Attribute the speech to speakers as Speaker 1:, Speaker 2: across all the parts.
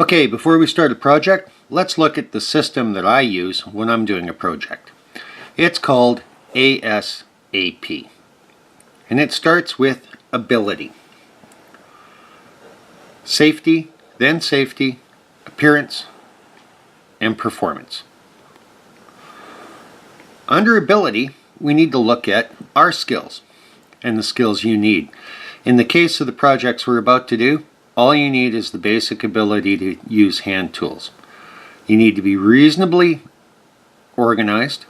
Speaker 1: Okay, before we start a project, let's look at the system that I use when I'm doing a project. It's called ASAP, and it starts with ability. Safety, then safety, appearance, and performance. Under ability, we need to look at our skills and the skills you need. In the case of the projects we're about to do, all you need is the basic ability to use hand tools. You need to be reasonably organized,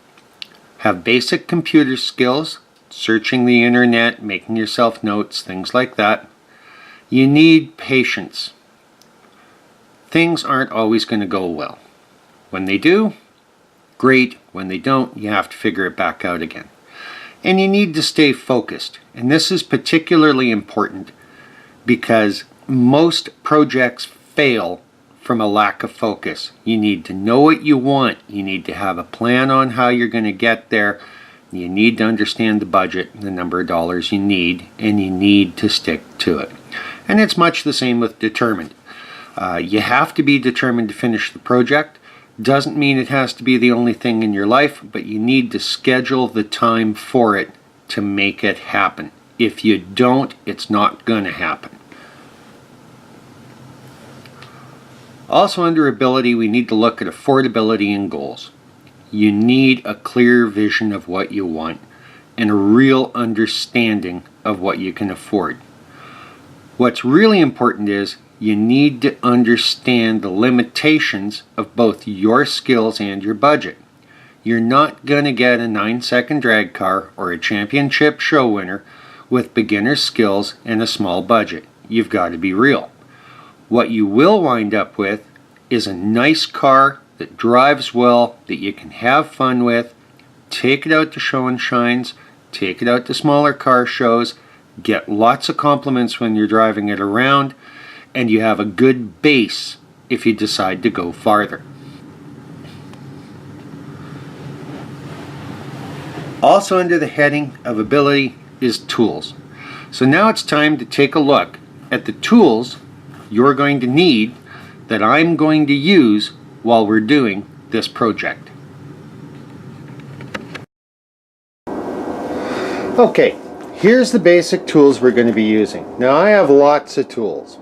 Speaker 1: have basic computer skills, searching the internet, making yourself notes, things like that. You need patience. Things aren't always going to go well. When they do, great. When they don't, you have to figure it back out again. And you need to stay focused. And this is particularly important because most projects fail from a lack of focus. You need to know what you want. You need to have a plan on how you're going to get there. You need to understand the budget, the number of dollars you need, and you need to stick to it. And it's much the same with determined. You have to be determined to finish the project. Doesn't mean it has to be the only thing in your life, but you need to schedule the time for it to make it happen. If you don't, it's not going to happen. Also under ability, we need to look at affordability and goals. You need a clear vision of what you want and a real understanding of what you can afford. What's really important is you need to understand the limitations of both your skills and your budget. You're not going to get a 9-second drag car or a championship show winner with beginner skills and a small budget. You've got to be real. What you will wind up with is a nice car that drives well, that you can have fun with, take it out to show and shines, take it out to smaller car shows, get lots of compliments when you're driving it around, and you have a good base if you decide to go farther. Also under the heading of ability is tools. So now it's time to take a look at the tools you're going to need that I'm going to use while we're doing this project. Okay, here's the basic tools we're going to be using. Now I have lots of tools,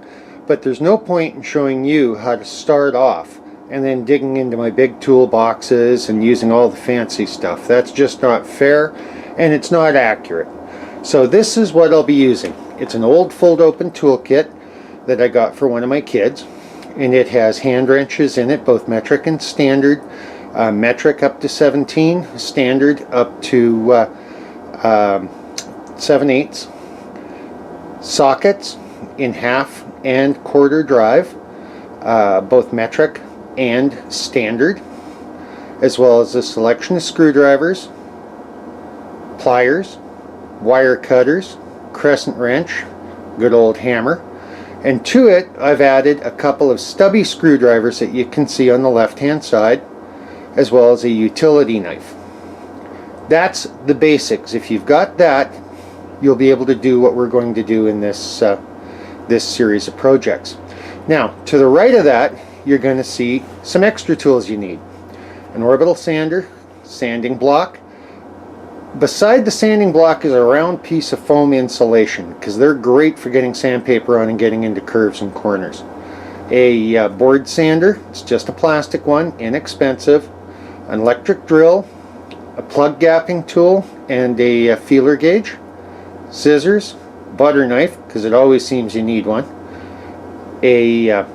Speaker 1: but there's no point in showing you how to start off and then digging into my big toolboxes and using all the fancy stuff. That's just not fair and it's not accurate. So this is what I'll be using. It's an old fold-open toolkit that I got for one of my kids, and it has hand wrenches in it, both metric and standard. Metric up to 17, standard up to 7/8. Sockets in half and quarter drive, both metric and standard, as well as a selection of screwdrivers, pliers, wire cutters, crescent wrench, good old hammer, and to it I've added a couple of stubby screwdrivers that you can see on the left hand side, as well as a utility knife. That's the basics. If you've got that, you'll be able to do what we're going to do in this this series of projects. Now to the right of that, you're going to see some extra tools you need. An orbital sander, sanding block. Beside the sanding block is a round piece of foam insulation, because they're great for getting sandpaper on and getting into curves and corners. A board sander, it's just a plastic one, inexpensive. An electric drill, a plug gapping tool, and a feeler gauge. Scissors, butter knife, because it always seems you need one. A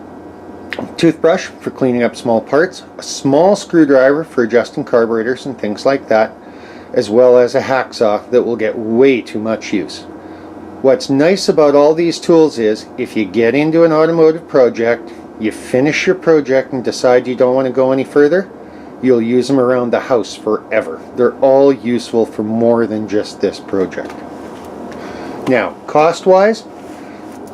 Speaker 1: toothbrush for cleaning up small parts. A small screwdriver for adjusting carburetors and things like that, as well as a hacksaw that will get way too much use. What's nice about all these tools is if you get into an automotive project, you finish your project and decide you don't want to go any further, you'll use them around the house forever. They're all useful for more than just this project. Now, cost-wise,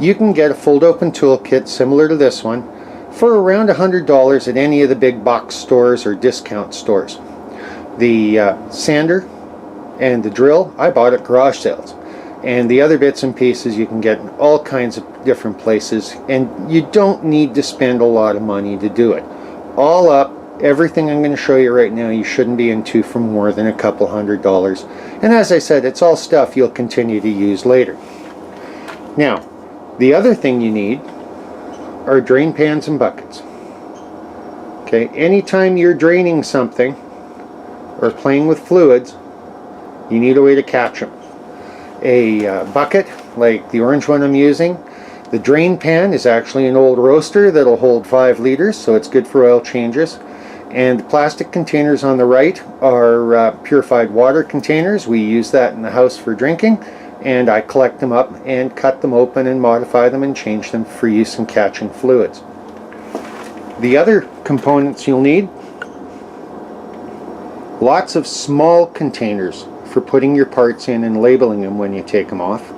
Speaker 1: you can get a fold-open toolkit similar to this one for around $100 at any of the big box stores or discount stores. The sander and the drill I bought at garage sales. And the other bits and pieces you can get in all kinds of different places, and you don't need to spend a lot of money to do it. All up, everything I'm going to show you right now, you shouldn't be into for more than a couple $100. And as I said, it's all stuff you'll continue to use later. Now, the other thing you need are drain pans and buckets. Okay, anytime you're draining something or playing with fluids, you need a way to catch them. A bucket, like the orange one I'm using. The drain pan is actually an old roaster that'll hold 5 liters, so it's good for oil changes. And the plastic containers on the right are purified water containers. We use that in the house for drinking, and I collect them up and cut them open and modify them and change them for use in catching fluids. The other components you'll need: lots of small containers for putting your parts in and labeling them when you take them off.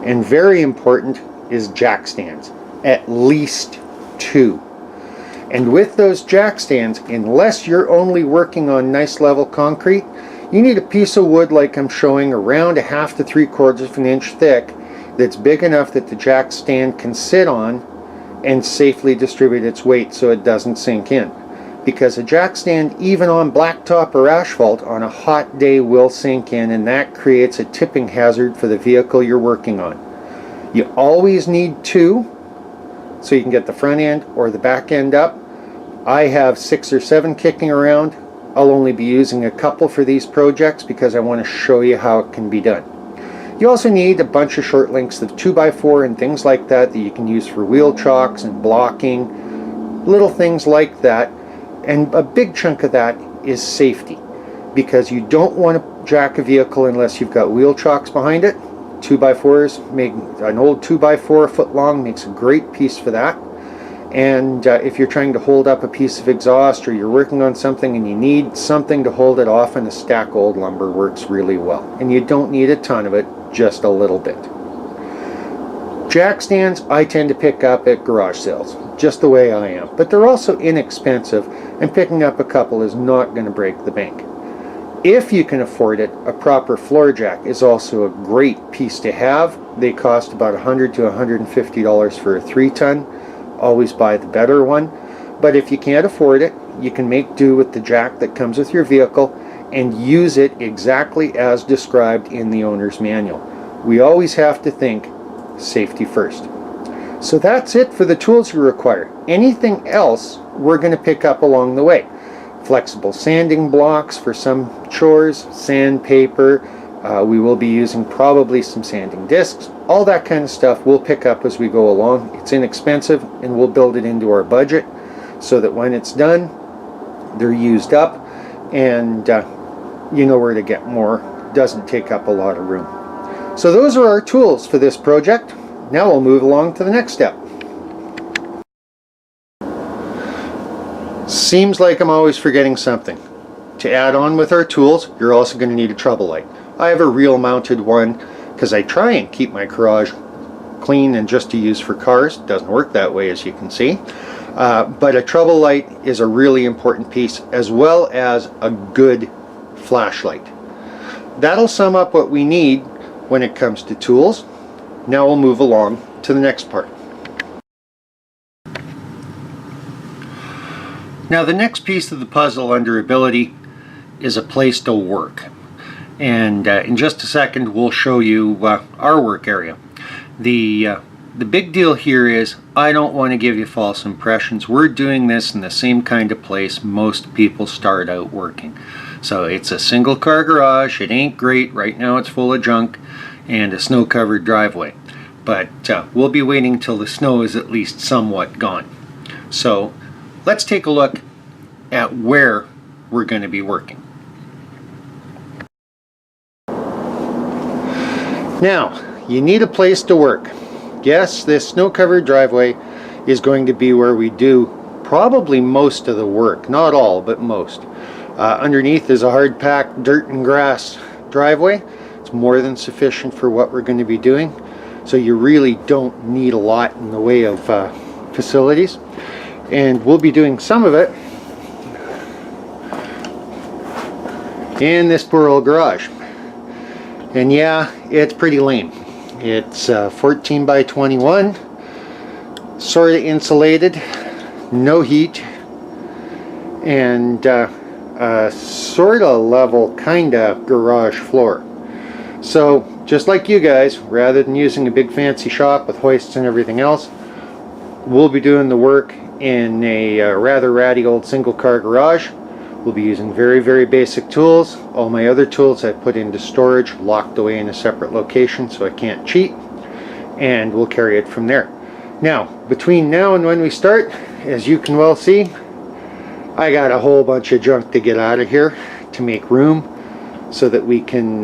Speaker 1: And very important is jack stands, at least 2. And with those jack stands, unless you're only working on nice level concrete, you need a piece of wood like I'm showing, around 1/2 to 3/4 of an inch thick, that's big enough that the jack stand can sit on and safely distribute its weight so it doesn't sink in. Because a jack stand, even on blacktop or asphalt, on a hot day will sink in, and that creates a tipping hazard for the vehicle you're working on. You always need 2, so you can get the front end or the back end up. I have 6 or 7 kicking around. I'll only be using a couple for these projects because I want to show you how it can be done. You also need a bunch of short lengths of 2x4 and things like that you can use for wheel chocks and blocking, little things like that. And a big chunk of that is safety, because you don't want to jack a vehicle unless you've got wheel chocks behind it. 2x4s, make an old 2x4 a foot long, makes a great piece for that. And if you're trying to hold up a piece of exhaust, or you're working on something and you need something to hold it off, and a stack of old lumber works really well. And you don't need a ton of it, just a little bit. Jack stands I tend to pick up at garage sales, just the way I am. But they're also inexpensive, and picking up a couple is not going to break the bank. If you can afford it, a proper floor jack is also a great piece to have. They cost about $100 to $150 for a 3-ton. Always buy the better one. But if you can't afford it, you can make do with the jack that comes with your vehicle and use it exactly as described in the owner's manual. We always have to think safety first. So that's it for the tools you require. Anything else we're going to pick up along the way. Flexible sanding blocks for some chores, sandpaper, we will be using probably some sanding discs, all that kind of stuff we'll pick up as we go along. It's inexpensive, and we'll build it into our budget so that when it's done, they're used up, and you know where to get more. Doesn't take up a lot of room. So those are our tools for this project. Now we'll move along to the next step. Seems like I'm always forgetting something. To add on with our tools, you're also going to need a trouble light. I have a reel mounted one because I try and keep my garage clean and just to use for cars. It doesn't work that way, as you can see. But a trouble light is a really important piece, as well as a good flashlight. That'll sum up what we need when it comes to tools. Now we'll move along to the next part. Now the next piece of the puzzle under ability is a place to work. And in just a second we'll show you our work area. The big deal here is I don't want to give you false impressions. We're doing this in the same kind of place most people start out working. So it's a single car garage. It ain't great. Right now it's full of junk and a snow covered driveway. But we'll be waiting till the snow is at least somewhat gone. So let's take a look at where we're going to be working. Now, you need a place to work. Yes, this snow-covered driveway is going to be where we do probably most of the work. Not all, but most. Underneath is a hard-packed dirt and grass driveway. It's more than sufficient for what we're going to be doing. So you really don't need a lot in the way of facilities. And we'll be doing some of it in this poor old garage. And yeah, it's pretty lame. It's 14 by 21, sort of insulated, no heat, and sort of level kind of garage floor. So just like you guys, rather than using a big fancy shop with hoists and everything else, we'll be doing the work in a rather ratty old single car garage. We'll be using very, very basic tools. All my other tools I put into storage, locked away in a separate location so I can't cheat, and we'll carry it from there. Now, between now and when we start, as you can well see, I got a whole bunch of junk to get out of here to make room so that we can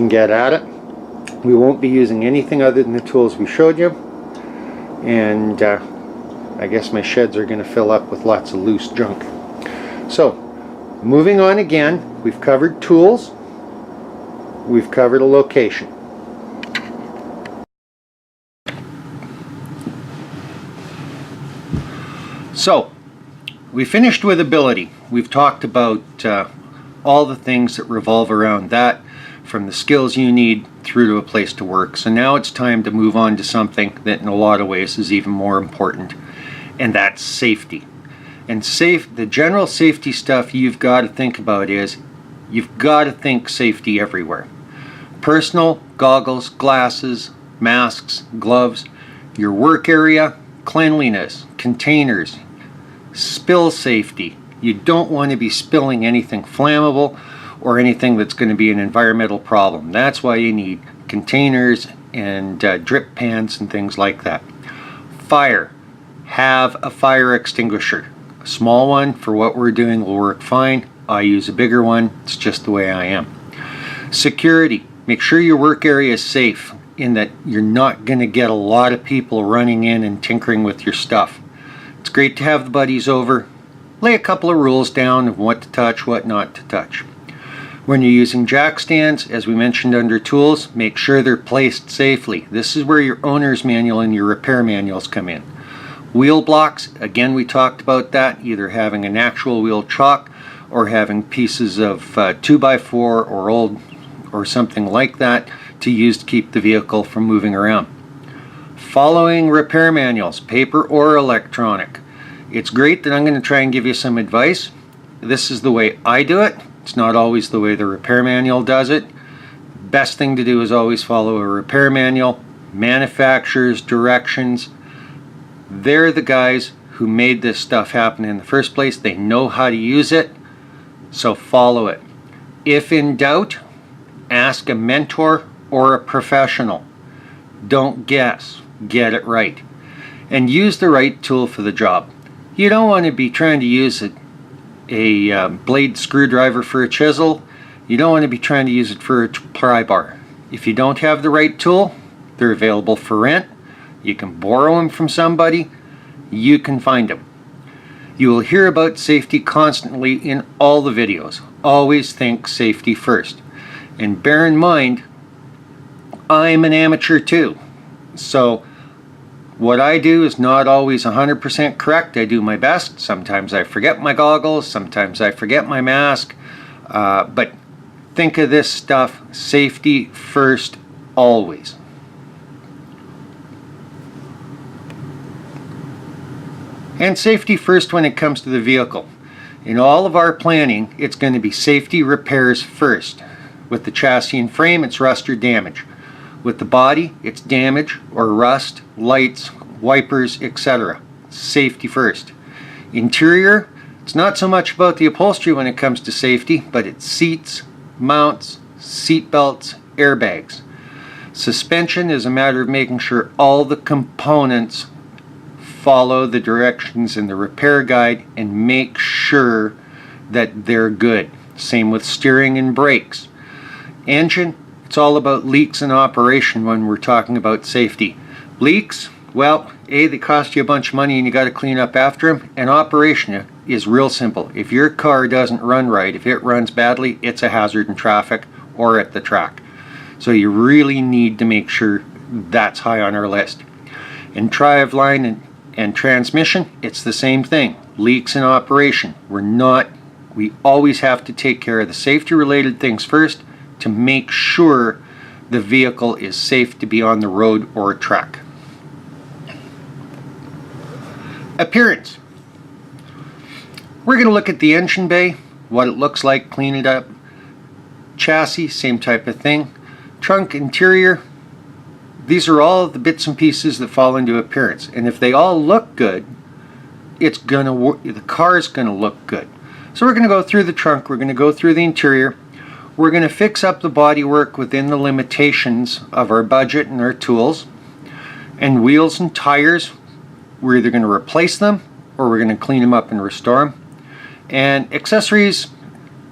Speaker 1: get at it. We won't be using anything other than the tools we showed you, and I guess my sheds are going to fill up with lots of loose junk. So, moving on again, we've covered tools, we've covered a location. So, we finished with ability. We've talked about all the things that revolve around that, from the skills you need through to a place to work. So now it's time to move on to something that in a lot of ways is even more important, and that's safety. And the general safety stuff you've got to think about is, you've got to think safety everywhere. Personal, goggles, glasses, masks, gloves, your work area, cleanliness, containers, spill safety. You don't want to be spilling anything flammable or anything that's going to be an environmental problem. That's why you need containers and drip pans and things like that. Fire. Have a fire extinguisher. A small one for what we're doing will work fine. I use a bigger one. It's just the way I am. Security. Make sure your work area is safe, in that you're not going to get a lot of people running in and tinkering with your stuff. It's great to have the buddies over. Lay a couple of rules down of what to touch, what not to touch. When you're using jack stands, as we mentioned under tools, make sure they're placed safely. This is where your owner's manual and your repair manuals come in. Wheel blocks, again we talked about that, either having an actual wheel chock or having pieces of 2x4 or old or something like that to use to keep the vehicle from moving around. Following repair manuals, paper or electronic. It's great that I'm going to try and give you some advice. This is the way I do it. It's not always the way the repair manual does it. Best thing to do is always follow a repair manual, manufacturer's directions. They're the guys who made this stuff happen in the first place. They know how to use it, so follow it. If in doubt, ask a mentor or a professional. Don't guess. Get it right. And use the right tool for the job. You don't want to be trying to use a blade screwdriver for a chisel. You don't want to be trying to use it for a pry bar. If you don't have the right tool, they're available for rent. You can borrow them from somebody. You can find them. You will hear about safety constantly in all the videos. Always think safety first. And bear in mind, I'm an amateur too. So what I do is not always 100% correct. I do my best. Sometimes I forget my goggles. Sometimes I forget my mask. But think of this stuff, safety first, always. And safety first when it comes to the vehicle. In all of our planning, it's going to be safety repairs first. With the chassis and frame, it's rust or damage. With the body, it's damage or rust, lights, wipers, etc. Safety first. Interior, it's not so much about the upholstery when it comes to safety, but it's seats, mounts, seat belts, airbags. Suspension is a matter of making sure all the components follow the directions in the repair guide and make sure that they're good. Same with steering and brakes. Engine, it's all about leaks in operation when we're talking about safety. Leaks, well, A, they cost you a bunch of money and you got to clean up after them. And operation is real simple. If your car doesn't run right, if it runs badly, it's a hazard in traffic or at the track. So you really need to make sure that's high on our list. In driveline and transmission, it's the same thing. Leaks in operation. We always have to take care of the safety related things first to make sure the vehicle is safe to be on the road or track. Appearance. We're going to look at the engine bay, what it looks like, clean it up. Chassis, same type of thing. Trunk, interior. These are all the bits and pieces that fall into appearance. And if they all look good, the car is going to look good. So we're going to go through the trunk, we're going to go through the interior, we're going to fix up the bodywork within the limitations of our budget and our tools. And wheels and tires, we're either going to replace them or we're going to clean them up and restore them. And accessories,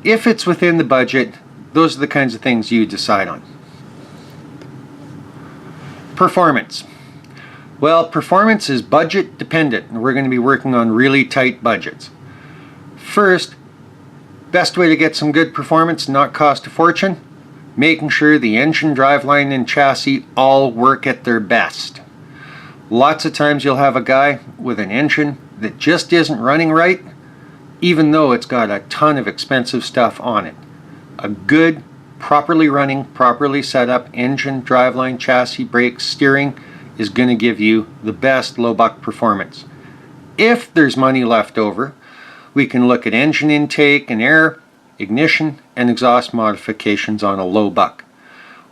Speaker 1: if it's within the budget, those are the kinds of things you decide on. Performance. Well, performance is budget dependent, and we're going to be working on really tight budgets. First, best way to get some good performance and not cost a fortune, making sure the engine, driveline, and chassis all work at their best. Lots of times you'll have a guy with an engine that just isn't running right, even though it's got a ton of expensive stuff on it. A good, properly running, properly set up engine, driveline, chassis, brakes, steering is going to give you the best low buck performance. If there's money left over, we can look at engine intake and air, ignition, and exhaust modifications on a low buck.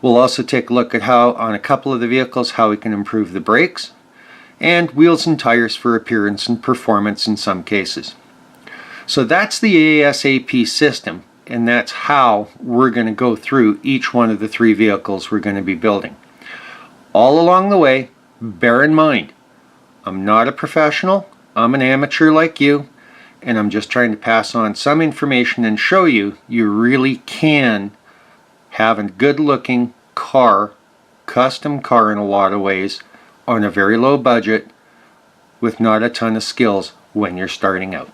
Speaker 1: We'll also take a look at how, on a couple of the vehicles, how we can improve the brakes, and wheels and tires for appearance and performance in some cases. So that's the ASAP system, and that's how we're going to go through each one of the 3 vehicles we're going to be building. All along the way, bear in mind, I'm not a professional, I'm an amateur like you, and I'm just trying to pass on some information and show you really can have a good looking car, custom car in a lot of ways, on a very low budget with not a ton of skills when you're starting out.